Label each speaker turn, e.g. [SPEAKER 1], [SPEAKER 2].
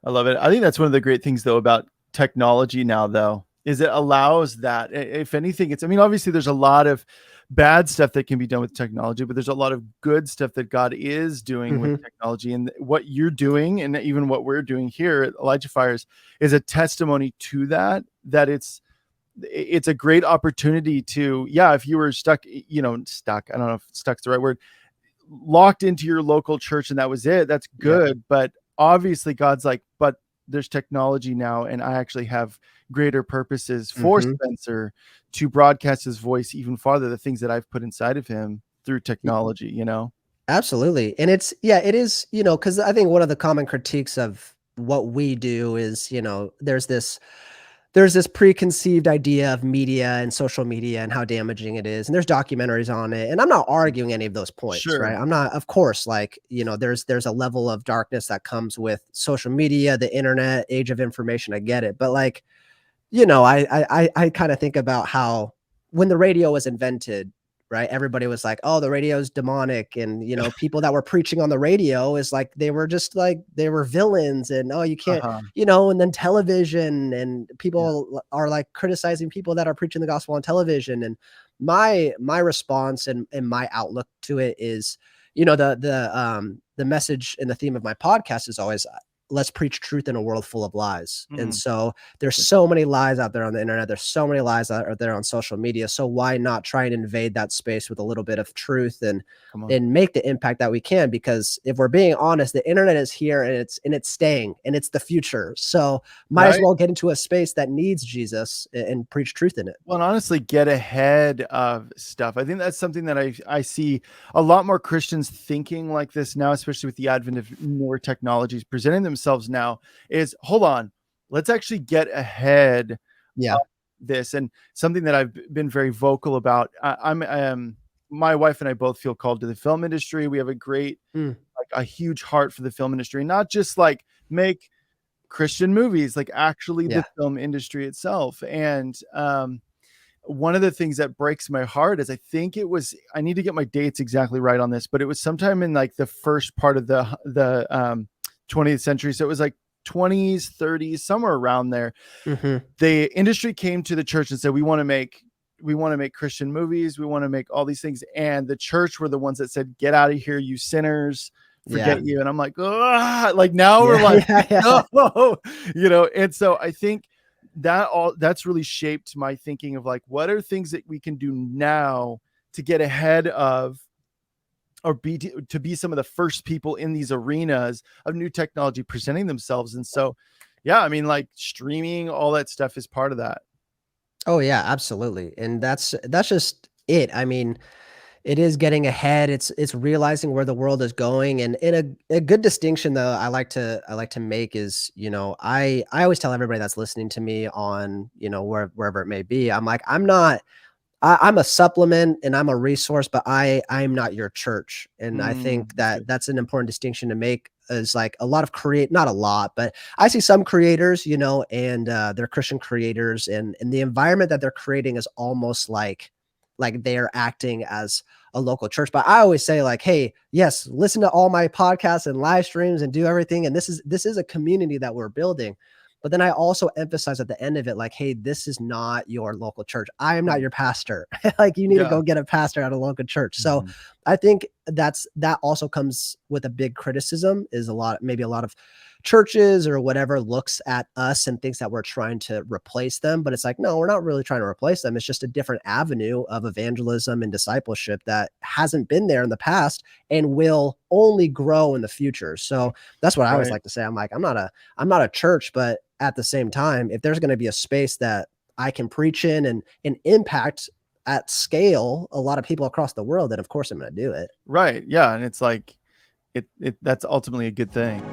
[SPEAKER 1] I love it. I think that's one of the great things though about technology now though, is it allows that if anything, I mean, obviously there's a lot of bad stuff that can be done with technology, but there's a lot of good stuff that God is doing with
[SPEAKER 2] Mm-hmm.
[SPEAKER 1] technology, and what you're doing and even what we're doing here at Elijah Fires is a testimony to that it's a great opportunity to, yeah, if you were stuck, stuck, I don't know if stuck's the right word, locked into your local church and that was it, that's
[SPEAKER 2] Yep.
[SPEAKER 1] good. But obviously God's like, but there's technology now, and I actually have greater purposes for
[SPEAKER 2] Mm-hmm.
[SPEAKER 1] Spencer to broadcast his voice even farther, the things that I've put inside of him through technology.
[SPEAKER 2] Absolutely. And it is, because I think one of the common critiques of what we do is, there's this preconceived idea of media and social media and how damaging it is. And there's documentaries on it. And I'm not arguing any of those points, right?
[SPEAKER 1] Sure.
[SPEAKER 2] I'm not, of course, like, there's a level of darkness that comes with social media, the internet, age of information. I get it. But like, I kind of think about how when the radio was invented, right? Everybody was like, "Oh, the radio is demonic," and people that were preaching on the radio is like they were just like they were villains, and oh, you can't,
[SPEAKER 1] Uh-huh.
[SPEAKER 2] and then television and
[SPEAKER 1] Yeah.
[SPEAKER 2] people are like criticizing people that are preaching the gospel on television, and my response and my outlook to it is, the message and the theme of my podcast is always let's preach truth in a world full of lies. And
[SPEAKER 1] Mm.
[SPEAKER 2] so there's so many lies out there on the internet. There's so many lies out there on social media. So why not try and invade that space with a little bit of truth and
[SPEAKER 1] Come on.
[SPEAKER 2] and make the impact that we can? Because if we're being honest, the internet is here and it's staying and it's the future. So might as
[SPEAKER 1] Right.
[SPEAKER 2] well get into a space that needs Jesus and preach truth in it.
[SPEAKER 1] Well, and honestly, get ahead of stuff. I think that's something that I see a lot more Christians thinking like this now, especially with the advent of newer technologies presenting themselves now, is hold on, let's actually get ahead
[SPEAKER 2] Yeah.
[SPEAKER 1] of this. And something that I've been very vocal about, I'm my wife and I both feel called to the film industry. We have a great,
[SPEAKER 2] Mm.
[SPEAKER 1] like a huge heart for the film industry, not just like make Christian movies, like actually the
[SPEAKER 2] Yeah.
[SPEAKER 1] film industry itself. And one of the things that breaks my heart is I need to get my dates exactly right on this, but it was sometime in like the first part of the 20th century. So it was like 20s, 30s, somewhere around there.
[SPEAKER 2] Mm-hmm.
[SPEAKER 1] The industry came to the church and said, we want to make Christian movies. We want to make all these things. And the church were the ones that said, get out of here, you sinners,
[SPEAKER 2] Yeah.
[SPEAKER 1] forget you. And I'm like, oh, like now we're
[SPEAKER 2] Yeah.
[SPEAKER 1] like,
[SPEAKER 2] Yeah. Yeah.
[SPEAKER 1] no, and so I think that's really shaped my thinking of like, what are things that we can do now to get ahead of, or to be some of the first people in these arenas of new technology presenting themselves. And so, yeah, I mean, like streaming, all that stuff is part of that.
[SPEAKER 2] Oh yeah, absolutely. And that's just it. I mean, it is getting ahead. It's realizing where the world is going. And in a good distinction though, I like to make is, I always tell everybody that's listening to me on, wherever it may be, I'm like, I'm a supplement and I'm a resource, but I'm not your church. And I think
[SPEAKER 1] That's
[SPEAKER 2] that
[SPEAKER 1] good.
[SPEAKER 2] that's an important distinction to make, is like a lot of not a lot, but I see some creators, and they're Christian creators, and the environment that they're creating is almost like they're acting as a local church. But I always say like, hey, yes, listen to all my podcasts and live streams and do everything. And this is a community that we're building. But then I also emphasize at the end of it, like, hey, this is not your local church. I am not your pastor. Like, you need to
[SPEAKER 1] Yeah.
[SPEAKER 2] go get a pastor at a local church. So
[SPEAKER 1] Mhm.
[SPEAKER 2] I think that also comes with a big criticism, is maybe a lot of churches or whatever looks at us and thinks that we're trying to replace them. But it's like, no, we're not really trying to replace them. It's just a different avenue of evangelism and discipleship that hasn't been there in the past and will only grow in the future. So that's what I always
[SPEAKER 1] Right.
[SPEAKER 2] like to say. I'm like, I'm not a church, but at the same time, if there's going to be a space that I can preach in and impact at scale a lot of people across the world, then of course I'm going to do it.
[SPEAKER 1] Right. Yeah. And it's like, that's ultimately a good thing.